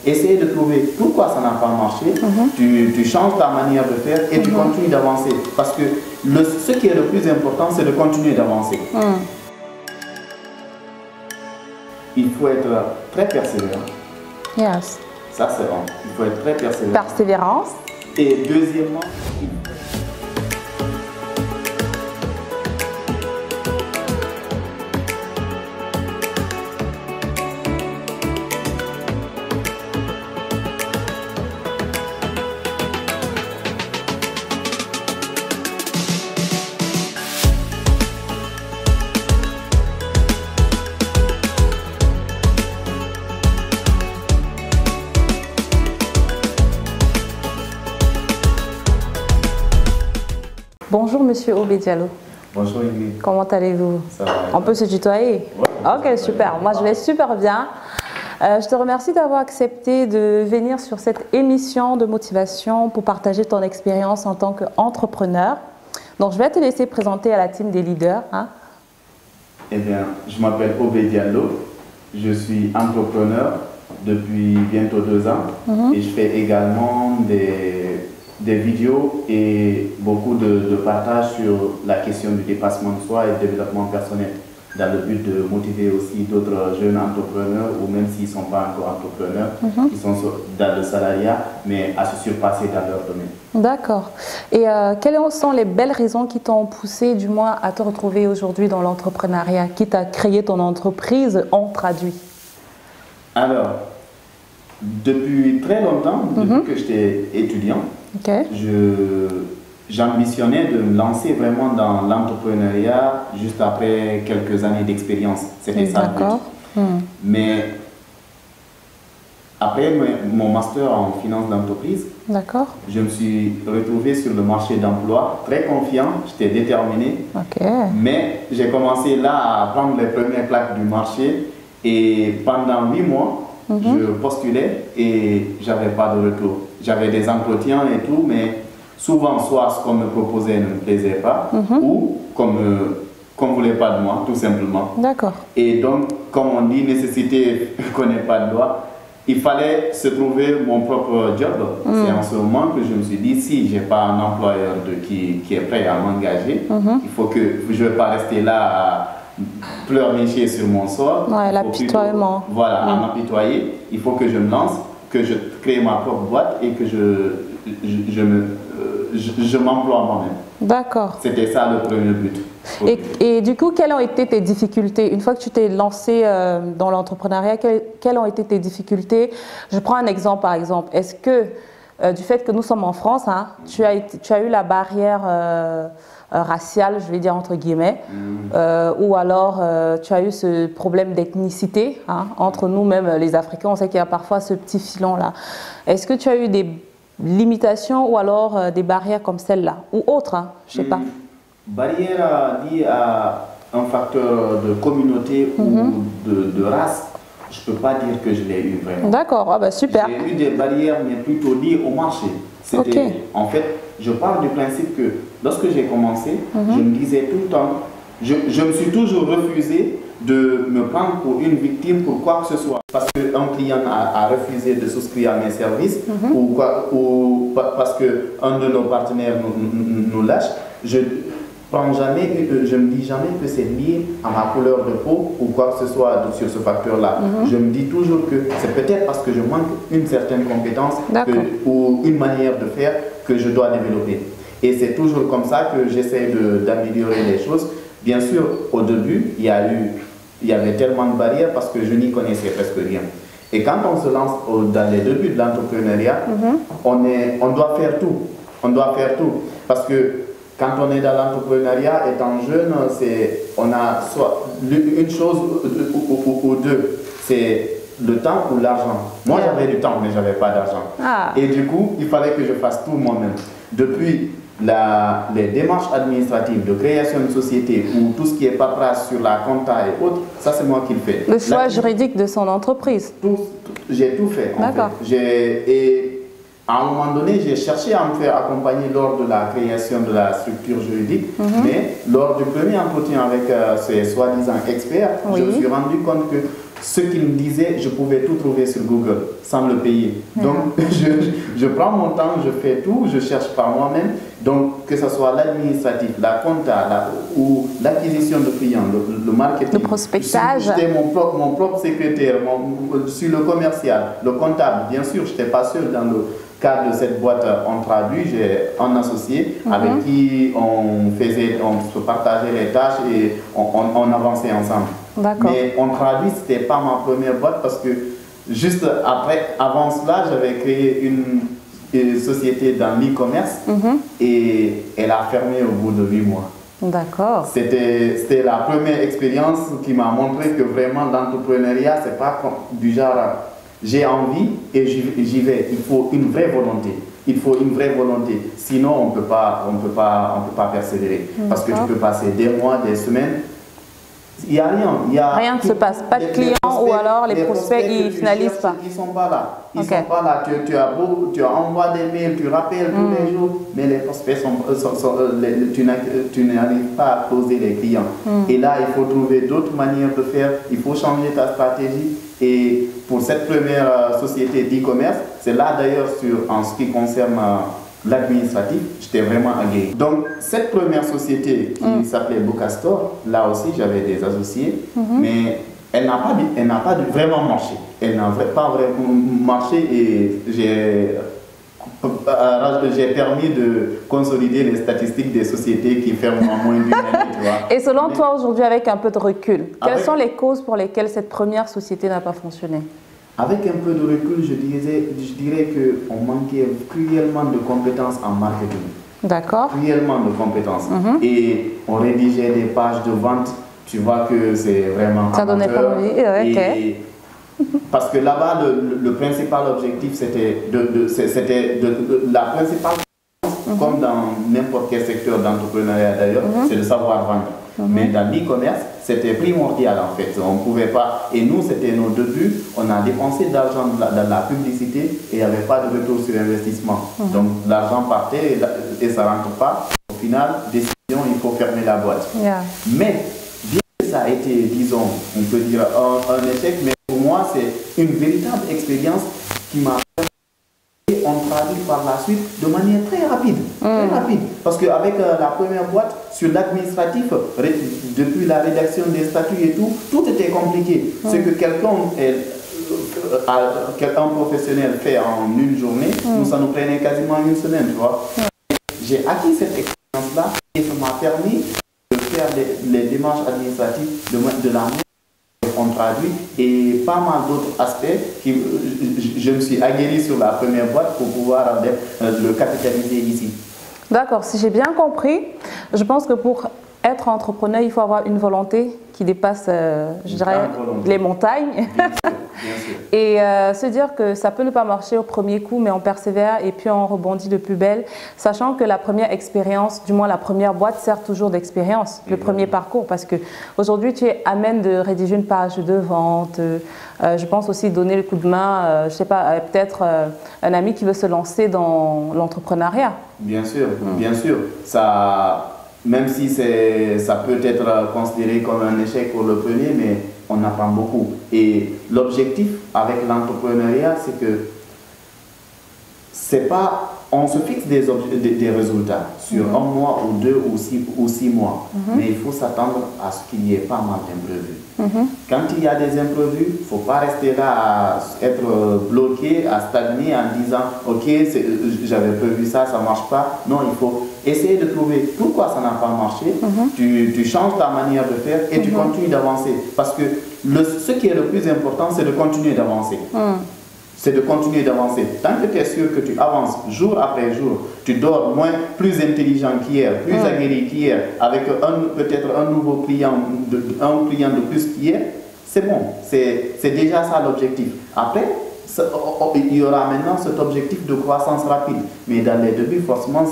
Essayer de trouver pourquoi ça n'a pas marché, tu changes ta manière de faire et tu continues d'avancer. Parce que ce qui est le plus important, c'est de continuer d'avancer. Il faut être très persévérant. Yes. Ça, c'est bon. Il faut être très persévérant. Persévérance. Et deuxièmement, Bonjour Monsieur Obé Diallo. bonjour Ingrid. Comment allez-vous? Ça va. On peut se tutoyer? Ouais. Ok, super. Moi, je vais super bien. Je te remercie d'avoir accepté de venir sur cette émission de motivation pour partager ton expérience en tant qu'entrepreneur. Donc, je vais te laisser présenter à la team des leaders. Eh bien, je m'appelle Obé Diallo. Je suis entrepreneur depuis bientôt 2 ans et je fais également des vidéos et beaucoup de partage sur la question du dépassement de soi et du développement personnel, dans le but de motiver aussi d'autres jeunes entrepreneurs ou même s'ils ne sont pas encore entrepreneurs, qui sont dans le salariat, mais à se surpasser dans leur domaine. D'accord. Et quelles sont les belles raisons qui t'ont poussé, du moins, à te retrouver aujourd'hui dans l'entrepreneuriat, qui t'a créé ton entreprise en traduit? Alors, depuis très longtemps, depuis que j'étais étudiant, j'ambitionnais de me lancer vraiment dans l'entrepreneuriat juste après quelques années d'expérience. C'était ça le but. Mais après mon master en finance d'entreprise, je me suis retrouvé sur le marché d'emploi, très confiant, j'étais déterminé. Mais j'ai commencé là à prendre les premières claques du marché et pendant 8 mois, je postulais et j'avais pas de retour. J'avais des entretiens et tout, mais souvent, soit ce qu'on me proposait ne me plaisait pas, ou qu'on ne voulait pas de moi, tout simplement. Et donc, comme on dit, nécessité ne connaît pas de loi, il fallait se trouver mon propre job. C'est en ce moment que je me suis dit, si je n'ai pas un employeur qui est prêt à m'engager, il faut que je ne vais pas rester là à pleurnicher sur mon sort. L'apitoiement. Voilà, à m'apitoyer. Il faut que je me lance, que je crée ma propre boîte et que je m'emploie moi-même. D'accord. C'était ça le premier but. Et du coup, quelles ont été tes difficultés? Une fois que tu t'es lancé dans l'entrepreneuriat, quelles ont été tes difficultés? Je prends un exemple par exemple. Est-ce que du fait que nous sommes en France, tu as eu la barrière raciale, je vais dire entre guillemets, ou alors tu as eu ce problème d'ethnicité entre nous-mêmes les Africains? On sait qu'il y a parfois ce petit filon-là. Est-ce que tu as eu des limitations ou alors des barrières comme celle-là ou autres, je ne sais pas? Barrière liée à un facteur de communauté ou de race, je ne peux pas dire que je l'ai eu vraiment. D'accord, super. J'ai eu des barrières, mais plutôt liées au marché. En fait, je pars du principe que lorsque j'ai commencé, je me disais tout le temps, je me suis toujours refusé de me prendre pour une victime pour quoi que ce soit. Parce qu'un client a refusé de souscrire à mes services ou parce qu'un de nos partenaires nous lâche. Je me dis jamais que c'est lié à ma couleur de peau ou quoi que ce soit sur ce facteur-là. Je me dis toujours que c'est peut-être parce que je manque une certaine compétence ou une manière de faire que je dois développer. Et c'est toujours comme ça que j'essaie d'améliorer les choses. Bien sûr, au début, il y avait tellement de barrières parce que je n'y connaissais presque rien. Et quand on se lance dans les débuts de l'entrepreneuriat, on doit faire tout. On doit faire tout. Parce que quand on est dans l'entrepreneuriat, étant jeune, on a soit une chose ou deux. C'est le temps ou l'argent. Moi, j'avais du temps, mais je n'avais pas d'argent. Et du coup, il fallait que je fasse tout moi-même. Depuis les démarches administratives de création de société ou tout ce qui est paperasse sur la compta et autres, ça c'est moi qui le fais. Le choix juridique de son entreprise. J'ai tout fait. D'accord. Et à un moment donné, j'ai cherché à me faire accompagner lors de la création de la structure juridique, mais lors du premier entretien avec ces soi-disant experts, je me suis rendu compte que ce qu'il me disait, je pouvais tout trouver sur Google sans le payer. Donc, je prends mon temps, je fais tout, je cherche par moi-même. Donc, que ce soit l'administratif, la compta ou l'acquisition de clients, le marketing. Le prospectage. J'étais mon propre secrétaire, je suis le commercial, le comptable. Bien sûr, je n'étais pas seul dans le cadre de cette boîte. On traduit, j'ai un associé avec qui on se partageait les tâches et on avançait ensemble. Mais on traduit, ce n'était pas ma première boîte parce que juste avant cela, j'avais créé une société dans l'e-commerce et elle a fermé au bout de 8 mois. D'accord. C'était la première expérience qui m'a montré que vraiment l'entrepreneuriat, c'est pas du genre j'ai envie et j'y vais. Il faut une vraie volonté. Il faut une vraie volonté. Sinon, on peut pas persévérer. Parce que tu peux passer des mois, des semaines. Il n'y a rien. Rien ne se passe. Pas de clients ou alors les prospects, ils ne finalisent pas. Ils ne sont pas là. Ils sont pas là. Tu envoies des mails, tu rappelles tous les jours, mais les prospects tu n'arrives pas à closer les clients. Et là, il faut trouver d'autres manières de faire. Il faut changer ta stratégie. Et pour cette première société d'e-commerce, c'est là d'ailleurs en ce qui concerne l'administratif, j'étais vraiment aguerri. Donc, cette première société qui s'appelait Bookastore, là aussi j'avais des associés, mais elle n'a pas vraiment marché. Elle n'a pas vraiment marché et j'ai permis de consolider les statistiques des sociétés qui ferment en moins d'une année. Tu vois. Et selon toi, aujourd'hui, avec un peu de recul, quelles sont les causes pour lesquelles cette première société n'a pas fonctionné? Avec un peu de recul, je dirais qu'on manquait cruellement de compétences en marketing. D'accord. Cruellement de compétences. Et on rédigeait des pages de vente, tu vois que c'est vraiment ça donnait pas envie. Parce que là-bas, le principal objectif, c'était la principale, comme dans n'importe quel secteur d'entrepreneuriat d'ailleurs, c'est de savoir vendre. Mais dans l'e-commerce, c'était primordial en fait. On ne pouvait pas. Et nous, c'était nos débuts. On a dépensé de l'argent dans la publicité et il n'y avait pas de retour sur investissement. Donc l'argent partait et ça ne rentre pas. Au final, décision, il faut fermer la boîte. Mais bien que ça a été, disons, on peut dire un échec, mais pour moi, c'est une véritable expérience qui m'a on traduit par la suite de manière très rapide. Très rapide. Parce qu'avec la première boîte, sur l'administratif, depuis la rédaction des statuts et tout était compliqué. Ce que quelqu'un professionnel fait en une journée, nous, ça nous prenait quasiment une semaine, tu vois. J'ai acquis cette expérience-là et ça m'a permis de faire les démarches administratives de la manière on traduit et pas mal d'autres aspects qui je me suis aguerri sur la première boîte pour pouvoir le capitaliser ici. D'accord, si j'ai bien compris, je pense que pour être entrepreneur, il faut avoir une volonté qui dépasse, je dirais, les montagnes. Bien sûr. Et se dire que ça peut ne pas marcher au premier coup, mais on persévère et puis on rebondit de plus belle, sachant que la première expérience, du moins la première boîte, sert toujours d'expérience, le premier parcours, parce qu'aujourd'hui, tu es amène de rédiger une page de vente, je pense aussi donner le coup de main, je ne sais pas, peut-être un ami qui veut se lancer dans l'entrepreneuriat. Bien sûr, bien sûr. Ça, même si ça peut être considéré comme un échec pour le premier, mais on apprend beaucoup. Et l'objectif avec l'entrepreneuriat, c'est que c'est pas, on se fixe des résultats sur un mois ou 2 ou 6 mois, mais il faut s'attendre à ce qu'il y ait pas mal d'imprévus. Quand il y a des imprévus, il ne faut pas rester là à être bloqué, à stagner en disant ok, j'avais prévu ça, ça ne marche pas. Non, il faut essayer de trouver pourquoi ça n'a pas marché. Tu changes ta manière de faire et tu continues d'avancer. Parce que ce qui est le plus important, c'est de continuer d'avancer. C'est de continuer d'avancer. Tant que tu es sûr que tu avances jour après jour, tu dors plus intelligent qu'hier, plus aguerri qu'hier, avec peut-être un nouveau client, un client de plus qu'hier, c'est bon. C'est déjà ça l'objectif. Après, il y aura maintenant cet objectif de croissance rapide. Mais dans les débuts, forcément,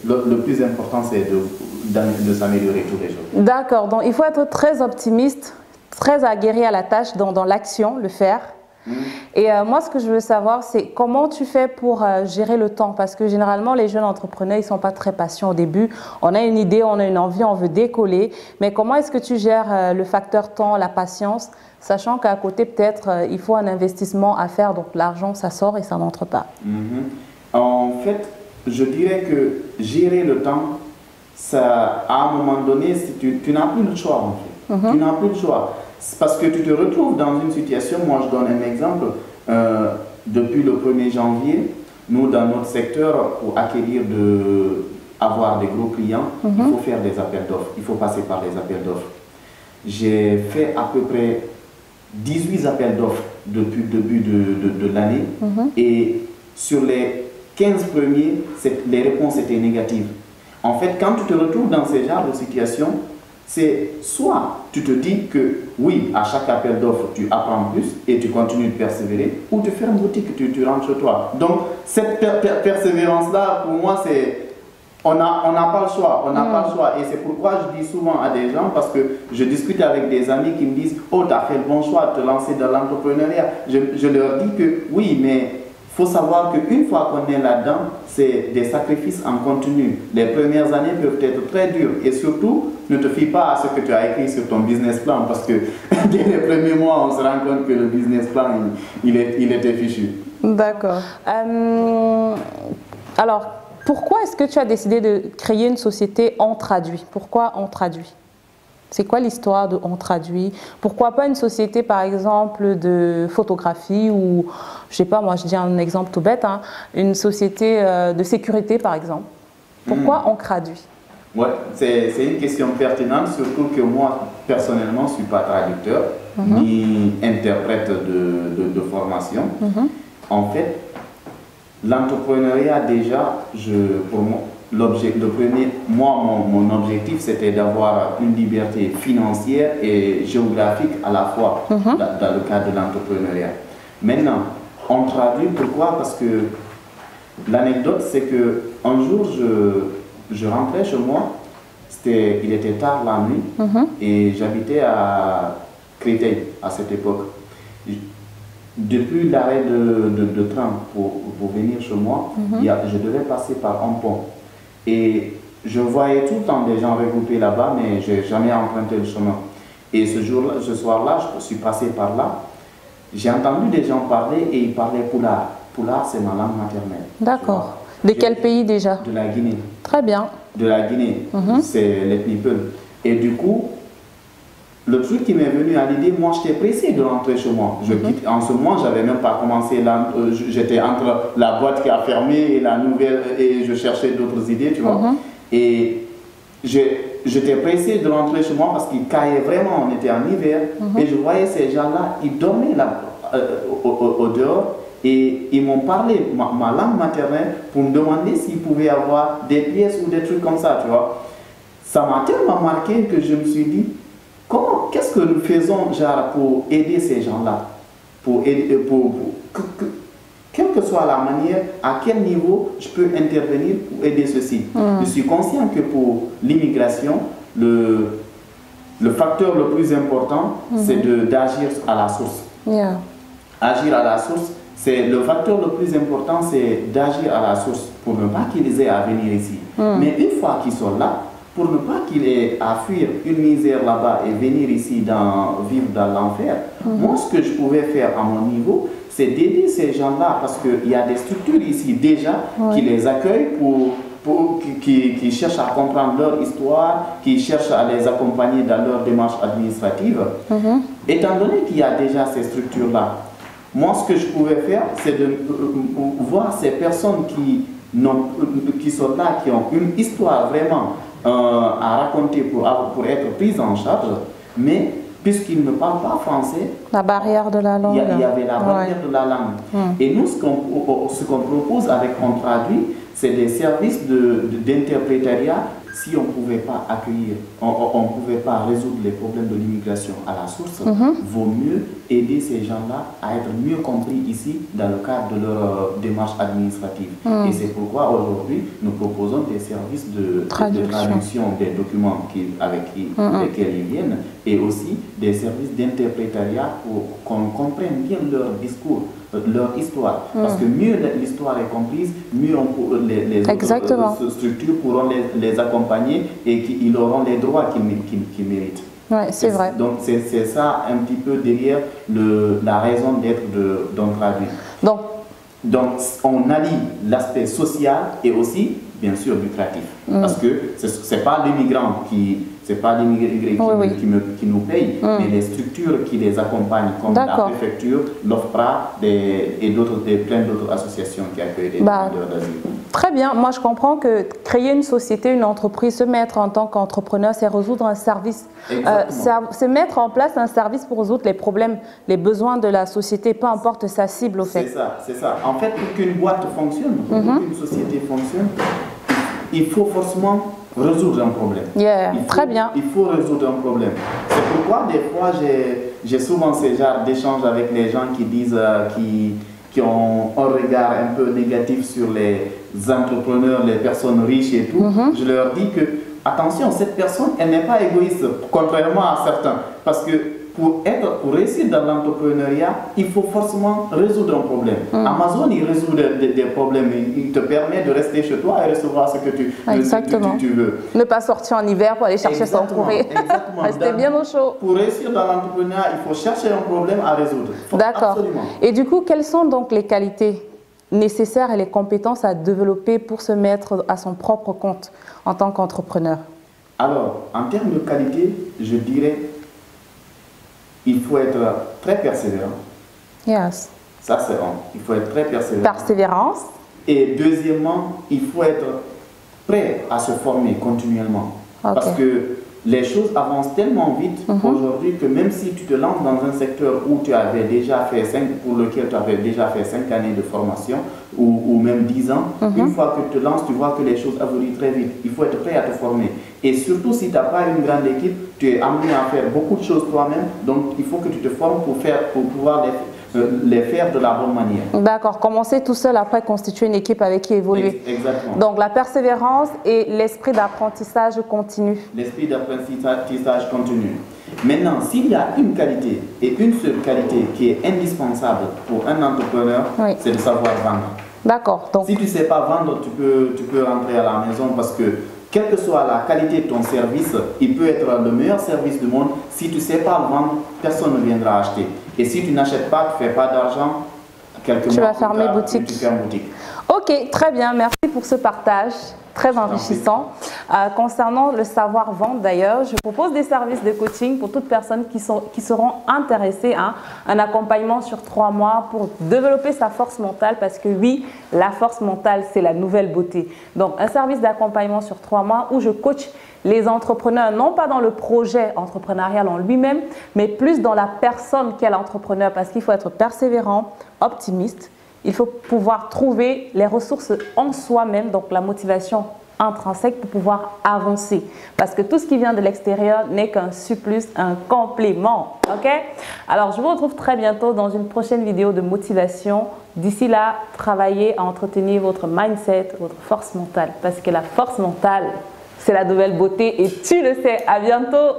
le plus important, c'est de s'améliorer tous les jours. D'accord. Donc, il faut être très optimiste, très aguerri à la tâche dans l'action, le faire. Et moi, ce que je veux savoir, c'est comment tu fais pour gérer le temps? Parce que généralement, les jeunes entrepreneurs, ils ne sont pas très patients au début. On a une idée, on a une envie, on veut décoller. Mais comment est-ce que tu gères le facteur temps, la patience, sachant qu'à côté, peut-être, il faut un investissement à faire. Donc, l'argent, ça sort et ça n'entre pas. En fait, je dirais que gérer le temps, ça, à un moment donné, tu n'as plus le choix, en fait. Tu n'as plus le choix. Parce que tu te retrouves dans une situation, moi je donne un exemple, depuis le 1er janvier, nous dans notre secteur, pour avoir des gros clients, il faut faire des appels d'offres, il faut passer par les appels d'offres. J'ai fait à peu près 18 appels d'offres depuis le début de l'année et sur les 15 premiers, les réponses étaient négatives. En fait, quand tu te retrouves dans ce genre de situation, c'est soit tu te dis que oui, à chaque appel d'offres, tu apprends plus et tu continues de persévérer, ou tu fermes boutique, tu rentres chez toi. Donc, cette persévérance-là, pour moi, c'est... On n'a pas le choix, on n'a pas le choix. Et c'est pourquoi je dis souvent à des gens, parce que je discute avec des amis qui me disent « Oh, tu as fait le bon choix de te lancer dans l'entrepreneuriat ». Je leur dis que oui, mais... Il faut savoir qu'une fois qu'on est là-dedans, c'est des sacrifices en continu. Les premières années peuvent être très dures. Et surtout, ne te fie pas à ce que tu as écrit sur ton business plan parce que dès les premiers mois, on se rend compte que le business plan, il était fichu. D'accord. Alors, pourquoi est-ce que tu as décidé de créer une société On Traduit? Pourquoi On Traduit? C'est quoi l'histoire de On Traduit? Pourquoi pas une société, par exemple, de photographie ou, je sais pas, moi je dis un exemple tout bête, hein, une société de sécurité, par exemple? Pourquoi On Traduit? Ouais, c'est une question pertinente, surtout que moi, personnellement, je ne suis pas traducteur ni interprète de formation. En fait, l'entrepreneuriat, déjà, pour moi, mon objectif, c'était d'avoir une liberté financière et géographique à la fois dans le cadre de l'entrepreneuriat. Maintenant, on traduit pourquoi? Parce que l'anecdote, c'est qu'un jour, je rentrais chez moi, il était tard la nuit et j'habitais à Créteil à cette époque. Depuis l'arrêt de train pour venir chez moi, je devais passer par un pont. Et je voyais tout le temps des gens regroupés là-bas, mais je n'ai jamais emprunté le chemin. Et ce soir-là, je suis passé par là. J'ai entendu des gens parler et ils parlaient Pulaar. Pulaar, c'est ma langue maternelle. D'accord. De quel pays déjà? De la Guinée. Très bien. De la Guinée. C'est l'ethnie Peul. Et du coup, le truc qui m'est venu à l'idée, moi j'étais pressé de rentrer chez moi. En ce moment, j'avais même pas commencé, j'étais entre la boîte qui a fermé et la nouvelle, et je cherchais d'autres idées, tu vois. Et j'étais pressé de rentrer chez moi parce qu'il caillait vraiment, on était en hiver, et je voyais ces gens-là, ils dormaient là, au dehors, et ils m'ont parlé ma langue maternelle pour me demander s'ils pouvaient avoir des pièces ou des trucs comme ça, tu vois. Ça m'a tellement marqué que je me suis dit, qu'est-ce que nous faisons genre, pour aider ces gens-là? Quelle que soit la manière, à quel niveau je peux intervenir pour aider ceci. Je suis conscient que pour l'immigration, le facteur le plus important, c'est d'agir à la source. Agir à la source, le facteur le plus important, c'est d'agir à la source pour ne pas qu'ils aient à venir ici. Mais une fois qu'ils sont là, pour ne pas qu'il ait à fuir une misère là-bas et venir ici vivre dans l'enfer, moi ce que je pouvais faire à mon niveau, c'est d'aider ces gens-là parce qu'il y a des structures ici déjà qui les accueillent qui cherchent à comprendre leur histoire, qui cherchent à les accompagner dans leur démarche administrative. Étant donné qu'il y a déjà ces structures-là, moi ce que je pouvais faire, c'est de voir ces personnes qui sont là, qui ont une histoire vraiment à raconter pour être prise en charge, mais puisqu'ils ne parlent pas français, la barrière de la langue. Il y avait la barrière de la langue. Et nous, ce qu'on propose avec On Traduit, c'est des services d'interprétariat si on ne pouvait pas accueillir, on ne pouvait pas résoudre les problèmes de l'immigration à la source, vaut mieux aider ces gens-là à être mieux compris ici dans le cadre de leur démarche administrative. Et c'est pourquoi aujourd'hui, nous proposons des services de traduction des documents avec lesquels ils viennent et aussi des services d'interprétariat pour qu'on comprenne bien leur discours, leur histoire. Parce que mieux l'histoire est comprise, mieux les autres structures pourront les accompagner et qu'ils auront les droits qu'ils méritent. Oui, c'est vrai. Donc c'est ça un petit peu derrière la raison d'être d'On Traduit. Donc on allie l'aspect social et aussi, bien sûr, lucratif. Parce que ce n'est pas l'immigrant qui nous paye, mais les structures qui les accompagnent, comme la préfecture, l'OFPRA et plein d'autres associations qui accueillent les demandeurs d'asile. Très bien. Moi, je comprends que créer une société, une entreprise, se mettre en tant qu'entrepreneur, c'est résoudre un service. C'est mettre en place un service pour résoudre les problèmes, les besoins de la société, peu importe sa cible, au fait. C'est ça. En fait, pour qu'une boîte fonctionne, pour qu'une société fonctionne, il faut forcément résoudre un problème. Très bien. Il faut résoudre un problème. C'est pourquoi des fois j'ai souvent ces genres d'échanges avec les gens qui disent qui ont un regard un peu négatif sur les entrepreneurs, les personnes riches et tout. Je leur dis que attention, cette personne, elle n'est pas égoïste, contrairement à certains, parce que pour réussir dans l'entrepreneuriat, il faut forcément résoudre un problème. Amazon, il résout des problèmes. Il te permet de rester chez toi et recevoir ce que tu veux. Ne pas sortir en hiver pour aller chercher son courrier. Rester bien au chaud. Pour réussir dans l'entrepreneuriat, il faut chercher un problème à résoudre. D'accord. Et du coup, quelles sont donc les qualités nécessaires et les compétences à développer pour se mettre à son propre compte en tant qu'entrepreneur? Alors, en termes de qualité, je dirais il faut être très persévérant. Ça, c'est un. Il faut être très persévérant. Persévérance. Et deuxièmement, il faut être prêt à se former continuellement. Parce que les choses avancent tellement vite aujourd'hui que même si tu te lances dans un secteur où tu avais déjà fait pour lequel tu avais déjà fait 5 années de formation ou même 10 ans, une fois que tu te lances, tu vois que les choses évoluent très vite. Il faut être prêt à te former. Et surtout, si tu n'as pas une grande équipe, tu es amené à faire beaucoup de choses toi-même. Donc, il faut que tu te formes pour pouvoir les faire de la bonne manière. D'accord. Commencer tout seul, après constituer une équipe avec qui évoluer. Exactement. Donc, la persévérance et l'esprit d'apprentissage continu. L'esprit d'apprentissage continu. Maintenant, s'il y a une qualité et une seule qualité qui est indispensable pour un entrepreneur, c'est de savoir vendre. D'accord. Donc, si tu ne sais pas vendre, tu peux rentrer à la maison parce que quelle que soit la qualité de ton service, il peut être le meilleur service du monde. Si tu ne sais pas le vendre, personne ne viendra acheter. Et si tu n'achètes pas, tu ne fais pas d'argent, tu vas fermer boutique. Tu fermes boutique. Ok, très bien. Merci pour ce partage très enrichissant. Concernant le savoir-vendre d'ailleurs, je propose des services de coaching pour toutes personnes qui seront intéressées à un accompagnement sur 3 mois pour développer sa force mentale parce que oui, la force mentale, c'est la nouvelle beauté. Donc, un service d'accompagnement sur 3 mois où je coach les entrepreneurs, non pas dans le projet entrepreneurial en lui-même, mais plus dans la personne qu'est l'entrepreneur parce qu'il faut être persévérant, optimiste. Il faut pouvoir trouver les ressources en soi-même, donc la motivation intrinsèque pour pouvoir avancer. Parce que tout ce qui vient de l'extérieur n'est qu'un surplus, un complément. Ok? Alors, je vous retrouve très bientôt dans une prochaine vidéo de motivation. D'ici là, travaillez à entretenir votre mindset, votre force mentale. Parce que la force mentale, c'est la nouvelle beauté et tu le sais. À bientôt!